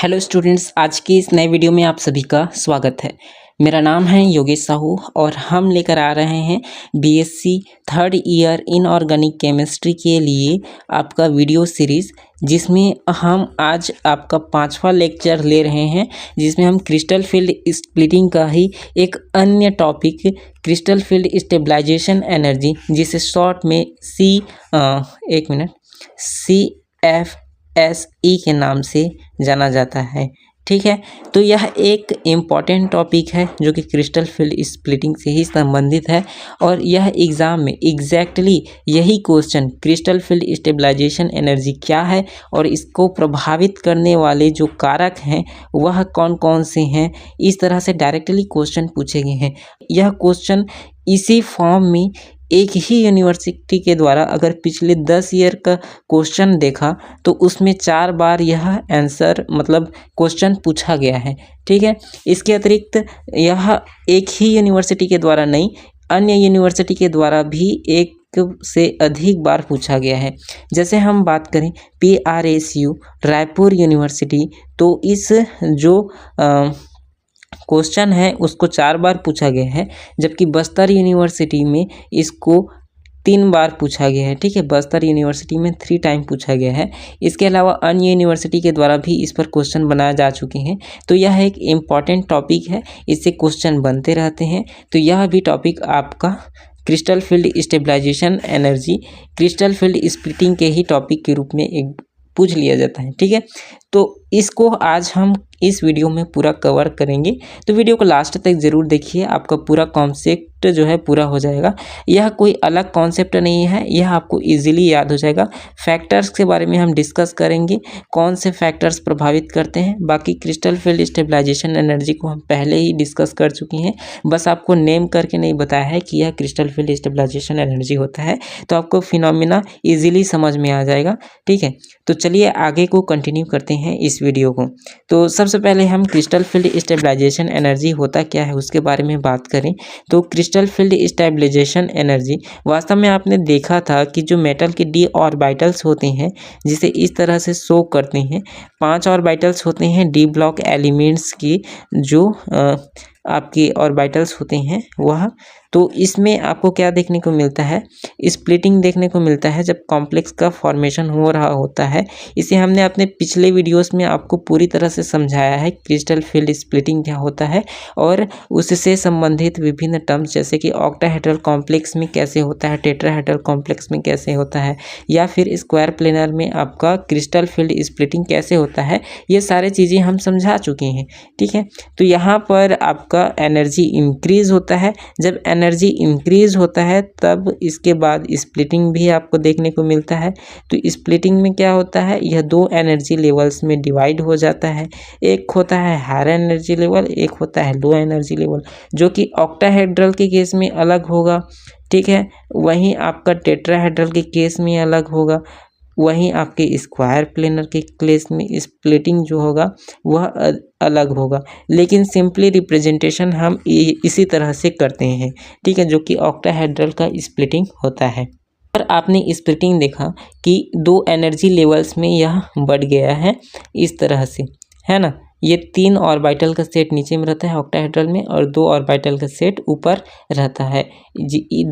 Hello students, आज की इस नए वीडियो में आप सभी का स्वागत है। मेरा नाम है योगेश साहू और हम लेकर आ रहे हैं BSc third year inorganic chemistry के लिए आपका वीडियो सीरीज़, जिसमें हम आज आपका 5वां लेक्चर ले रहे हैं, जिसमें हम क्रिस्टल फील्ड स्प्लिटिंग का ही एक अन्य topic crystal field stabilization energy, जिसे शॉर्ट में CFSE के नाम से जाना जाता है। ठीक है, तो यह एक इम्पॉर्टेंट टॉपिक है जो कि क्रिस्टल फील्ड स्प्लिटिंग से ही संबंधित है और यह एग्ज़ाम में एग्जैक्टली यही question crystal field stabilization energy क्या है और इसको प्रभावित करने वाले जो कारक हैं वह कौन कौन से हैं, इस तरह से डायरेक्टली क्वेश्चन पूछे गए हैं। यह क्वेश्चन इसी फॉर्म में एक ही यूनिवर्सिटी के द्वारा अगर पिछले 10 ईयर का क्वेश्चन देखा तो उसमें 4 बार यह आंसर मतलब क्वेश्चन पूछा गया है। ठीक है, इसके अतिरिक्त यह एक ही यूनिवर्सिटी के द्वारा नहीं, अन्य यूनिवर्सिटी के द्वारा भी एक से अधिक बार पूछा गया है। जैसे हम बात करें PRSU रायपुर यूनिवर्सिटी, तो इस जो क्वेश्चन है उसको 4 बार पूछा गया है, जबकि बस्तर यूनिवर्सिटी में इसको 3 बार पूछा गया है। ठीक है, बस्तर यूनिवर्सिटी में 3 टाइम पूछा गया है। इसके अलावा अन्य यूनिवर्सिटी के द्वारा भी इस पर क्वेश्चन बनाए जा चुके हैं। तो यह एक इम्पॉर्टेंट टॉपिक है, इससे क्वेश्चन बनते रहते हैं। तो यह भी टॉपिक आपका crystal field stabilization energy crystal field splitting के ही टॉपिक के रूप में एक पूछ लिया जाता है। ठीक है, तो इसको आज हम इस वीडियो में पूरा कवर करेंगे, तो वीडियो को लास्ट तक ज़रूर देखिए, आपका पूरा कॉन्सेप्ट जो है पूरा हो जाएगा। यह कोई अलग कॉन्सेप्ट नहीं है, यह आपको इजीली याद हो जाएगा। फैक्टर्स के बारे में हम डिस्कस करेंगे, कौन से फैक्टर्स प्रभावित करते हैं। बाकी क्रिस्टल फील्ड स्टेबलाइजेशन एनर्जी को हम पहले ही डिस्कस कर चुके हैं, बस आपको नेम करके नहीं बताया है कि यह क्रिस्टल फील्ड स्टेबलाइजेशन एनर्जी होता है, तो आपको फिनोमिना ईजिली समझ में आ जाएगा। ठीक है, तो चलिए आगे को कंटिन्यू करते हैं इस वीडियो को। तो सबसे पहले हम क्रिस्टल फील्ड स्टेबलाइजेशन एनर्जी होता क्या है उसके बारे में बात करें। तो क्रिस्टल फील्ड स्टेबलाइजेशन एनर्जी वास्तव में आपने देखा था कि जो मेटल के d ऑर्बिटल्स होते हैं, जिसे इस तरह से शो करते हैं, 5 ऑर्बिटल्स होते हैं d ब्लॉक एलिमेंट्स की, जो आपके ऑर्बिटल्स होते हैं वह। तो इसमें आपको क्या देखने को मिलता है, स्प्लिटिंग देखने को मिलता है जब कॉम्प्लेक्स का फॉर्मेशन हो रहा होता है। इसे हमने अपने पिछले वीडियोस में आपको पूरी तरह से समझाया है क्रिस्टल फील्ड स्प्लिटिंग क्या होता है और उससे संबंधित विभिन्न टर्म्स, जैसे कि ऑक्टाहेड्रल कॉम्प्लेक्स में कैसे होता है, टेट्राहेड्रल कॉम्प्लेक्स में कैसे होता है, या फिर स्क्वायर प्लेनर में आपका क्रिस्टल फील्ड स्प्लिटिंग कैसे होता है, ये सारी चीज़ें हम समझा चुके हैं। ठीक है, तो यहाँ पर आपका एनर्जी इंक्रीज होता है। जब एनर्जी इंक्रीज होता है तब इसके बाद स्प्लिटिंग भी आपको देखने को मिलता है। तो स्प्लिटिंग में क्या होता है, यह 2 एनर्जी लेवल्स में डिवाइड हो जाता है। एक होता है हायर एनर्जी लेवल, एक होता है लो एनर्जी लेवल, जो कि ऑक्टाहेड्रल के केस में अलग होगा। ठीक है, वहीं आपका टेट्राहेड्रल के केस में अलग होगा, वहीं आपके स्क्वायर प्लेनर के केस में स्प्लिटिंग जो होगा वह अलग होगा। लेकिन सिंपली रिप्रेजेंटेशन हम इसी तरह से करते हैं। ठीक है, जो कि ऑक्टाहेड्रल का स्प्लिटिंग होता है। और आपने स्प्लिटिंग देखा कि 2 एनर्जी लेवल्स में यह बढ़ गया है इस तरह से, है ना। ये 3 ऑर्बिटल का सेट नीचे में रहता है ऑक्टाहेड्रल में और 2 ऑर्बिटल का सेट ऊपर रहता है।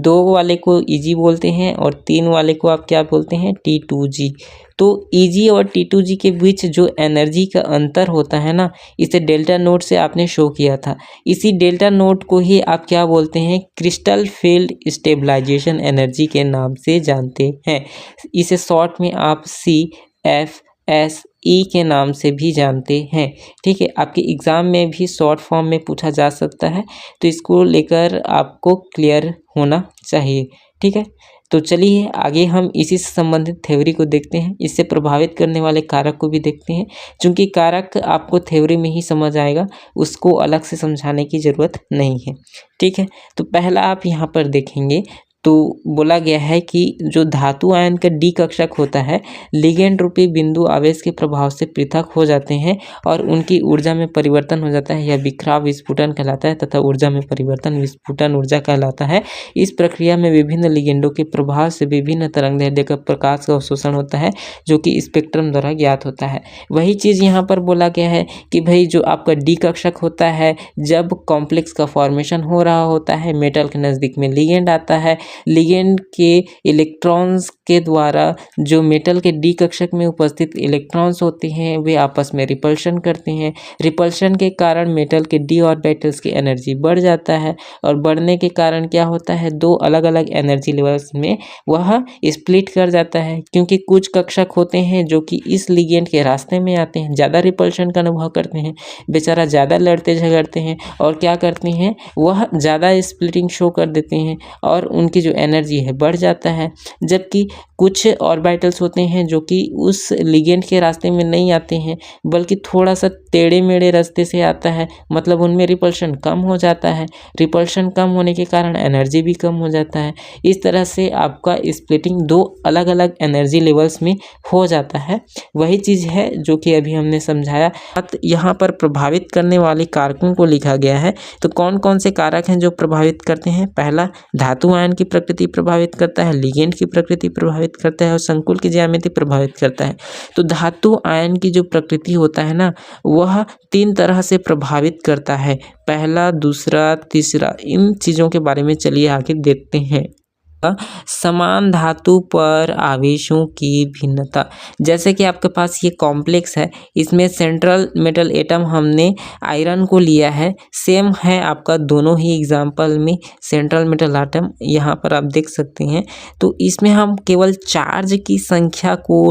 2 वाले को Eg बोलते हैं और 3 वाले को आप क्या बोलते हैं, T2G। तो Eg और T2G के बीच जो एनर्जी का अंतर होता है ना, इसे डेल्टा नोट से आपने शो किया था। इसी डेल्टा नोट को ही आप क्या बोलते हैं, क्रिस्टल फील्ड स्टेबलाइजेशन एनर्जी के नाम से जानते हैं। इसे शॉर्ट में आप CFSE के नाम से भी जानते हैं। ठीक है, आपके एग्ज़ाम में भी शॉर्ट फॉर्म में पूछा जा सकता है, तो इसको लेकर आपको क्लियर होना चाहिए। ठीक है, तो चलिए आगे हम इसी से संबंधित थ्योरी को देखते हैं, इससे प्रभावित करने वाले कारक को भी देखते हैं। चूँकि कारक आपको थ्योरी में ही समझ आएगा, उसको अलग से समझाने की ज़रूरत नहीं है। ठीक है, तो पहला आप यहाँ पर देखेंगे तो बोला गया है कि जो धातु आयन का डी कक्षक होता है लिगेंड रूपी बिंदु आवेश के प्रभाव से पृथक हो जाते हैं और उनकी ऊर्जा में परिवर्तन हो जाता है। यह बिखराव विस्फुटन कहलाता है तथा ऊर्जा में परिवर्तन विस्फुटन ऊर्जा कहलाता है। इस प्रक्रिया में विभिन्न लिगेंडों के प्रभाव से विभिन्न तरंगदैर्ध्य का प्रकाश का अवशोषण होता है जो कि स्पेक्ट्रम द्वारा ज्ञात होता है। वही चीज़ यहाँ पर बोला गया है कि भाई जो आपका डी कक्षक होता है जब कॉम्प्लेक्स का फॉर्मेशन हो रहा होता है मेटल के नज़दीक में लिगेंड आता है, लिगेंड के इलेक्ट्रॉन्स के द्वारा जो मेटल के डी कक्षक में उपस्थित इलेक्ट्रॉन्स होते हैं वे आपस में रिपल्शन करते हैं। रिपल्शन के कारण मेटल के डी ऑर्बिटल्स की एनर्जी बढ़ जाता है और बढ़ने के कारण क्या होता है दो अलग अलग एनर्जी लेवल्स में वह स्प्लिट कर जाता है, क्योंकि कुछ कक्षक होते हैं जो कि इस लिगेंड के रास्ते में आते हैं, ज़्यादा रिपल्शन का अनुभव करते हैं, बेचारा ज़्यादा लड़ते झगड़ते हैं और क्या करते हैं वह ज़्यादा स्प्लिटिंग शो कर देते हैं और उनकी जो एनर्जी है बढ़ जाता है। जबकि कुछ ऑर्बिटल्स होते हैं जो कि उस लिगेंड के रास्ते में नहीं आते हैं बल्कि थोड़ा सा टेढ़े मेढ़े रास्ते से आता है, मतलब उनमें रिपल्शन कम हो जाता है। रिपल्शन कम होने के कारण एनर्जी भी कम हो जाता है। इस तरह से आपका स्प्लिटिंग दो अलग अलग एनर्जी लेवल्स में हो जाता है। वही चीज़ है जो कि अभी हमने समझाया। यहाँ पर प्रभावित करने वाले कारकों को लिखा गया है। तो कौन कौन से कारक हैं जो प्रभावित करते हैं? पहला, धातु आयन की प्रकृति प्रभावित करता है, लिगेंड की प्रकृति प्रभावित करता है और संकुल की ज्यामिति प्रभावित करता है। तो धातु आयन की जो प्रकृति होता है ना वह 3 तरह से प्रभावित करता है। पहला, दूसरा, तीसरा। इन चीज़ों के बारे में चलिए आगे देखते हैं। समान धातु पर आवेशों की भिन्नता। जैसे कि आपके पास ये कॉम्प्लेक्स है, इसमें सेंट्रल मेटल एटम हमने आयरन को लिया है। सेम है आपका दोनों ही एग्जाम्पल में सेंट्रल मेटल एटम, यहाँ पर आप देख सकते हैं। तो इसमें हम केवल चार्ज की संख्या को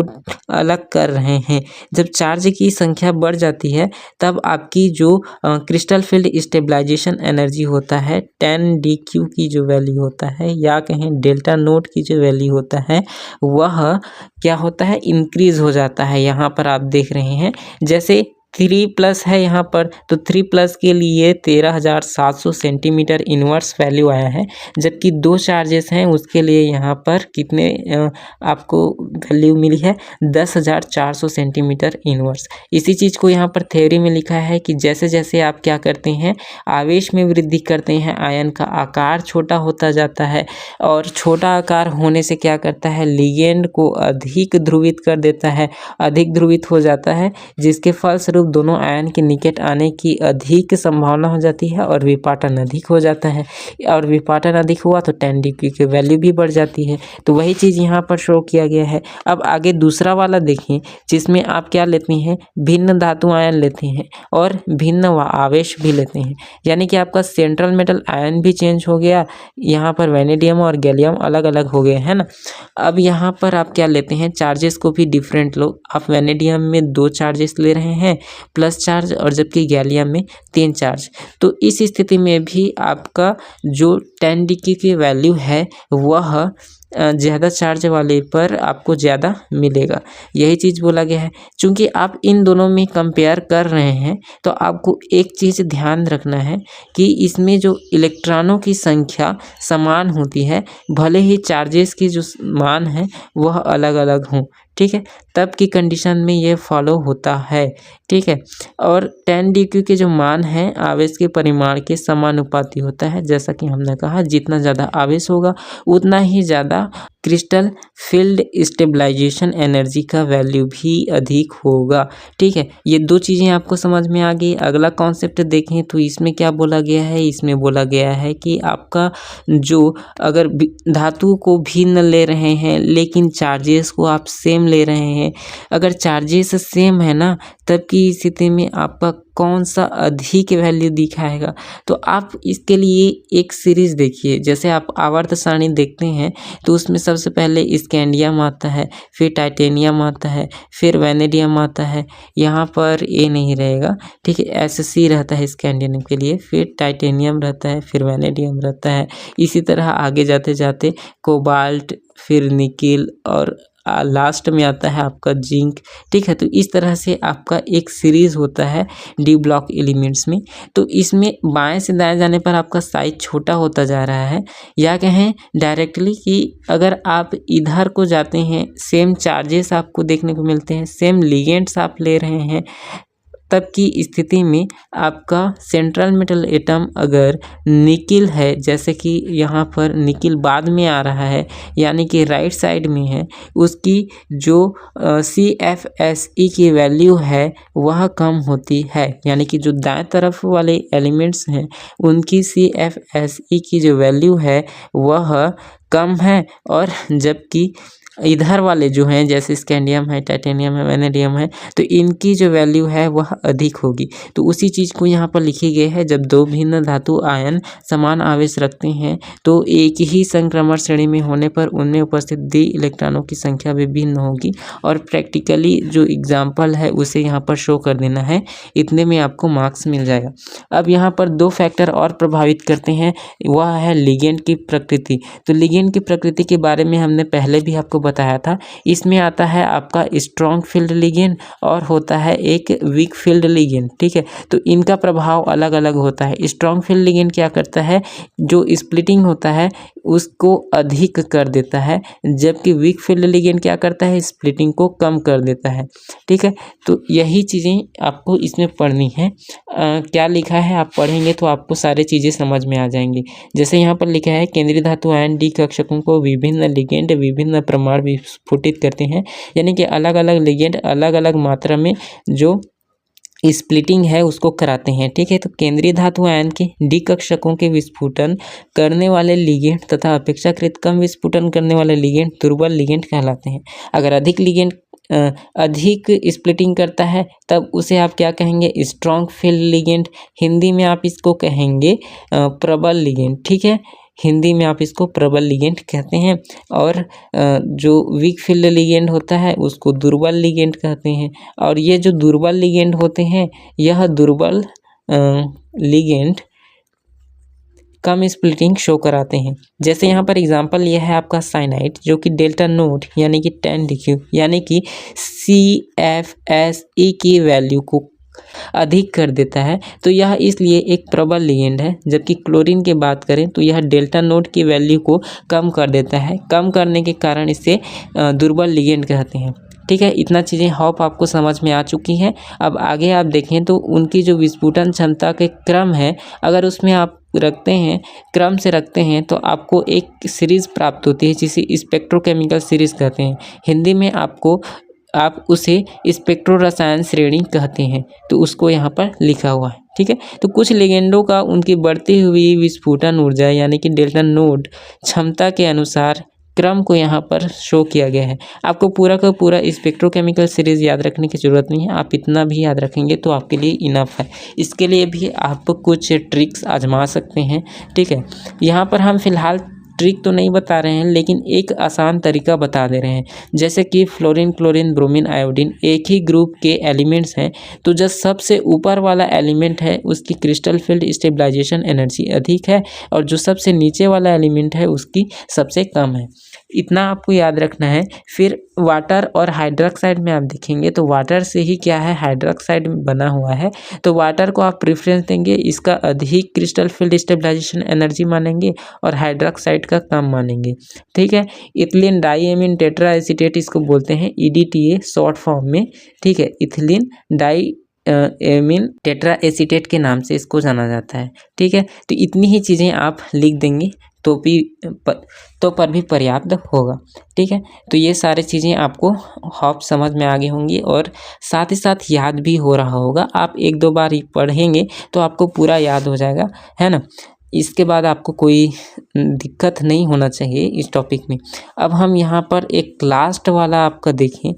अलग कर रहे हैं। जब चार्ज की संख्या बढ़ जाती है तब आपकी जो क्रिस्टल फील्ड स्टेबलाइजेशन एनर्जी होता है 10dq की जो वैल्यू होता है या कहें डेल्टा नोट की जो वैल्यू होता है वह क्या होता है इंक्रीज हो जाता है। यहाँ पर आप देख रहे हैं जैसे 3+ है यहाँ पर, तो 3+ के लिए 13,700 सेंटीमीटर इनवर्स वैल्यू आया है। जबकि 2 चार्जेस हैं उसके लिए यहाँ पर कितने आपको वैल्यू मिली है 10,400 सेंटीमीटर इनवर्स। इसी चीज़ को यहाँ पर थ्योरी में लिखा है कि जैसे जैसे आप क्या करते हैं आवेश में वृद्धि करते हैं आयन का आकार छोटा होता जाता है और छोटा आकार होने से क्या करता है लिगेंड को अधिक ध्रुवित कर देता है, अधिक ध्रुवित हो जाता है, जिसके फलस्वरूप दोनों आयन के निकट आने की अधिक संभावना हो जाती है और विपाटन अधिक हो जाता है। और विपाटन अधिक हुआ तो 10dq की वैल्यू भी बढ़ जाती है। तो वही चीज़ यहाँ पर शो किया गया है। अब आगे दूसरा वाला देखिए जिसमें आप क्या लेते हैं भिन्न धातु आयन लेते हैं और भिन्न आवेश भी लेते हैं, यानी कि आपका सेंट्रल मेटल आयन भी चेंज हो गया, यहाँ पर वैनेडियम और गैलियम अलग अलग हो गए है ना। अब यहाँ पर आप क्या लेते हैं चार्जेस को भी डिफरेंट लो। आप वैनेडियम में 2 चार्जेस ले रहे हैं प्लस चार्ज और जबकि गैलियम में 3 चार्ज। तो इस स्थिति में भी आपका जो 10dq की वैल्यू है वह ज़्यादा चार्ज वाले पर आपको ज़्यादा मिलेगा। यही चीज़ बोला गया है। चूँकि आप इन दोनों में कंपेयर कर रहे हैं तो आपको एक चीज़ ध्यान रखना है कि इसमें जो इलेक्ट्रॉनों की संख्या समान होती है, भले ही चार्जेस की जो मान है वह अलग अलग हों, ठीक है, तब की कंडीशन में ये फॉलो होता है, ठीक है। और 10dq के जो मान है आवेश के परिमाण के समानुपाती होता है। जैसा कि हमने कहा जितना ज़्यादा आवेश होगा उतना ही ज़्यादा क्रिस्टल फील्ड स्टेबलाइजेशन एनर्जी का वैल्यू भी अधिक होगा, ठीक है। ये 2 चीज़ें आपको समझ में आ गई। अगला कॉन्सेप्ट देखें तो इसमें क्या बोला गया है, इसमें बोला गया है कि आपका जो अगर धातु को भिन्न ले रहे हैं लेकिन चार्जेस को आप सेम ले रहे हैं, अगर चार्जेस सेम है ना तब की स्थिति में आपका कौन सा अधिक वैल्यू दिखाएगा। तो आप इसके लिए एक सीरीज देखिए। जैसे आप आवर्त सारणी देखते हैं तो उसमें सबसे पहले स्कैंडियम आता है, फिर टाइटेनियम आता है, फिर वैनेडियम आता है, यहाँ पर ए नहीं रहेगा, ठीक है, SC रहता है स्कैंडियम के लिए, फिर टाइटेनियम रहता है, फिर वैनेडियम रहता है। इसी तरह आगे जाते जाते कोबाल्ट, फिर निकिल और लास्ट में आता है आपका जिंक, ठीक है। तो इस तरह से आपका एक सीरीज होता है डी ब्लॉक एलिमेंट्स में। तो इसमें बाएं से दाएं जाने पर आपका साइज छोटा होता जा रहा है, या कहें डायरेक्टली कि अगर आप इधर को जाते हैं, सेम चार्जेस आपको देखने को मिलते हैं, सेम लिगेंड्स आप ले रहे हैं, तब की स्थिति में आपका सेंट्रल मेटल एटम अगर निकिल है, जैसे कि यहाँ पर निकिल बाद में आ रहा है यानी कि राइट साइड में है, उसकी जो CFSE की वैल्यू है वह कम होती है, यानी कि जो दाएं तरफ वाले एलिमेंट्स हैं उनकी CFSE की जो वैल्यू है वह कम है, और जबकि इधर वाले जो हैं जैसे स्कैंडियम है, टाइटेनियम है, वेनेडियम है, तो इनकी जो वैल्यू है वह अधिक होगी। तो उसी चीज़ को यहाँ पर लिखी गई है, जब दो भिन्न धातु आयन समान आवेश रखते हैं तो एक ही संक्रमण श्रेणी में होने पर उनमें उपस्थित डी इलेक्ट्रॉनों की संख्या भी भिन्न होगी, और प्रैक्टिकली जो एग्जाम्पल है उसे यहाँ पर शो कर देना है, इतने में आपको मार्क्स मिल जाएगा। अब यहाँ पर दो फैक्टर और प्रभावित करते हैं, वह है लिगेंड की प्रकृति। तो लिगेंड की प्रकृति के बारे में हमने पहले भी आपको बताया था। इसमें आता है आपका स्ट्रॉन्ग फील्ड लिगेंड और होता है एक वीक फील्ड लिगेंड, ठीक है। तो इनका प्रभाव अलग अलग होता है। स्ट्रॉन्ग फील्ड लिगेंड क्या करता है, जो स्प्लिटिंग होता है उसको अधिक कर देता है, जबकि वीक फील्ड लिगेंड क्या करता है, स्प्लिटिंग को कम कर देता है, ठीक है। तो यही चीज़ें आपको इसमें पढ़नी है। क्या लिखा है आप पढ़ेंगे तो आपको सारी चीज़ें समझ में आ जाएंगी। जैसे यहाँ पर लिखा है केंद्रीय धातु आयन डी कक्षकों को विभिन्न लिगेंड विभिन्न प्रमाण विस्फुटित करते हैं, यानी कि अलग अलग लिगेंड अलग अलग मात्रा में जो स्प्लिटिंग है उसको कराते हैं, ठीक है। तो केंद्रीय धातु आयन के डी कक्षकों के विस्फुटन करने वाले लिगेंड तथा अपेक्षाकृत कम विस्फुटन करने वाले लिगेंड दुर्बल लिगेंड कहलाते हैं। अगर अधिक लिगेंड अधिक स्प्लिटिंग करता है तब उसे आप क्या कहेंगे, स्ट्रॉन्ग फील्ड लिगेंड। हिंदी में आप इसको कहेंगे प्रबल लिगेंड, ठीक है। हिंदी में आप इसको प्रबल लिगेंड कहते हैं, और जो वीक फील्ड लिगेंड होता है उसको दुर्बल लिगेंड कहते हैं। और ये जो दुर्बल लिगेंड होते हैं, यह दुर्बल लिगेंड कम स्प्लिटिंग शो कराते हैं। जैसे यहाँ पर एग्जांपल यह है आपका साइनाइड, जो कि डेल्टा नोड यानी कि 10 यानी कि CFSE की वैल्यू को अधिक कर देता है, तो यह इसलिए एक प्रबल लिगेंड है। जबकि क्लोरीन की बात करें तो यह डेल्टा नोड की वैल्यू को कम कर देता है, कम करने के कारण इसे दुर्बल लिगेंड कहते हैं, ठीक है। इतना चीज़ें होप आपको समझ में आ चुकी हैं। अब आगे आप देखें तो उनकी जो विस्फुटन क्षमता के क्रम है, अगर उसमें आप रखते हैं, क्रम से रखते हैं, तो आपको एक सीरीज़ प्राप्त होती है जिसे स्पेक्ट्रोकेमिकल सीरीज़ कहते हैं। हिंदी में आप उसे स्पेक्ट्रो रसायन श्रेणी कहते हैं, तो उसको यहाँ पर लिखा हुआ है, ठीक है। तो कुछ लिगेंडों का उनकी बढ़ती हुई विस्फुटन ऊर्जा यानी कि डेल्टा नोड क्षमता के अनुसार क्रम को यहाँ पर शो किया गया है। आपको पूरा का पूरा स्पेक्ट्रोकेमिकल सीरीज याद रखने की ज़रूरत नहीं है, आप इतना भी याद रखेंगे तो आपके लिए इनफ है। इसके लिए भी आप कुछ ट्रिक्स आजमा सकते हैं, ठीक है। यहाँ पर हम फिलहाल ट्रिक तो नहीं बता रहे हैं, लेकिन एक आसान तरीका बता दे रहे हैं। जैसे कि फ्लोरीन, क्लोरीन, ब्रोमीन, आयोडीन एक ही ग्रुप के एलिमेंट्स हैं, तो जो सबसे ऊपर वाला एलिमेंट है उसकी क्रिस्टल फील्ड स्टेबलाइजेशन एनर्जी अधिक है, और जो सबसे नीचे वाला एलिमेंट है उसकी सबसे कम है। इतना आपको याद रखना है। फिर वाटर और हाइड्रोक्साइड में आप देखेंगे तो वाटर से ही क्या है, हाइड्रोक्साइड बना हुआ है, तो वाटर को आप प्रेफरेंस देंगे, इसका अधिक क्रिस्टल फील्ड स्टेबलाइजेशन एनर्जी मानेंगे और हाइड्रोक्साइड का कम मानेंगे, ठीक है। इथिलीन डाईएमीन टेट्रा एसीटेट इसको बोलते हैं EDTA शॉर्ट फॉर्म में, ठीक है। Ethylene di amine tetra acetate के नाम से इसको जाना जाता है, ठीक है। तो इतनी ही चीज़ें आप लिख देंगे तो पर भी पर्याप्त होगा, ठीक है। तो ये सारी चीज़ें आपको होप समझ में आ गई होंगी, और साथ ही साथ याद भी हो रहा होगा। आप एक दो बार पढ़ेंगे तो आपको पूरा याद हो जाएगा, है ना। इसके बाद आपको कोई दिक्कत नहीं होना चाहिए इस टॉपिक में। अब हम यहाँ पर एक लास्ट वाला आपका देखें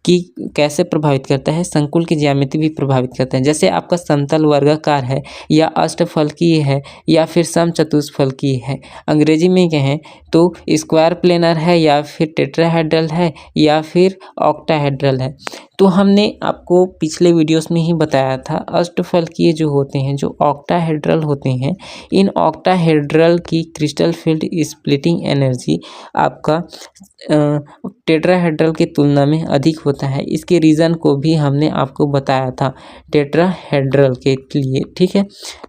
कि कैसे प्रभावित करता है, संकुल की ज्यामिति भी प्रभावित करता है। जैसे आपका समतल वर्गाकार है या अष्टफलकीय है या फिर समचतुष्फलकीय है, अंग्रेजी में कहें तो स्क्वायर प्लेनर है या फिर टेट्राहेड्रल है या फिर ऑक्टाहेड्रल है। तो हमने आपको पिछले वीडियोस में ही बताया था अष्टफलकीय जो होते हैं, जो ऑक्टाहेड्रल होते हैं, इन ऑक्टाहेड्रल की क्रिस्टल फील्ड स्प्लिटिंग एनर्जी आपका टेट्राहेड्रल की तुलना में अधिक होता है। इसके रीज़न को भी हमने आपको बताया था टेट्राहेड्रल के लिए, ठीक है।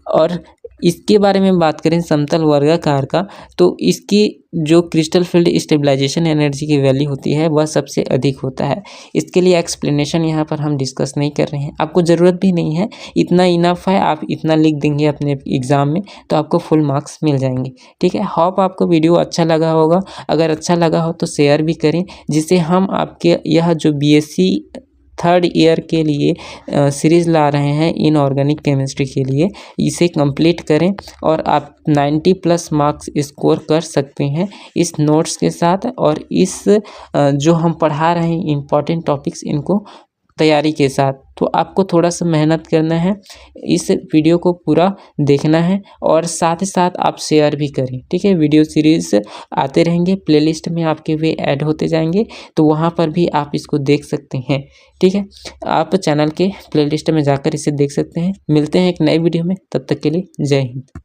और इसके बारे में बात करें समतल वर्गाकार का, तो इसकी जो क्रिस्टल फील्ड स्टेबलाइजेशन एनर्जी की वैल्यू होती है वह सबसे अधिक होता है। इसके लिए एक्सप्लेनेशन यहाँ पर हम डिस्कस नहीं कर रहे हैं, आपको ज़रूरत भी नहीं है, इतना इनफ है। आप इतना लिख देंगे अपने एग्ज़ाम में तो आपको फुल मार्क्स मिल जाएंगे, ठीक है। होप आपको वीडियो अच्छा लगा होगा। अगर अच्छा लगा हो तो शेयर भी करें, जिससे हम आपके यह जो बीएससी थर्ड ईयर के लिए सीरीज़ ला रहे हैं इनऑर्गेनिक केमिस्ट्री के लिए, इसे कंप्लीट करें और आप 90+ मार्क्स स्कोर कर सकते हैं इस नोट्स के साथ। और इस जो हम पढ़ा रहे हैं इम्पॉर्टेंट टॉपिक्स, इनको तैयारी के साथ। तो आपको थोड़ा सा मेहनत करना है, इस वीडियो को पूरा देखना है और साथ ही साथ आप शेयर भी करें, ठीक है। वीडियो सीरीज़ आते रहेंगे, प्लेलिस्ट में आपके वे ऐड होते जाएंगे, तो वहाँ पर भी आप इसको देख सकते हैं, ठीक है। आप चैनल के प्लेलिस्ट में जाकर इसे देख सकते हैं। मिलते हैं एक नए वीडियो में, तब तक के लिए जय हिंद।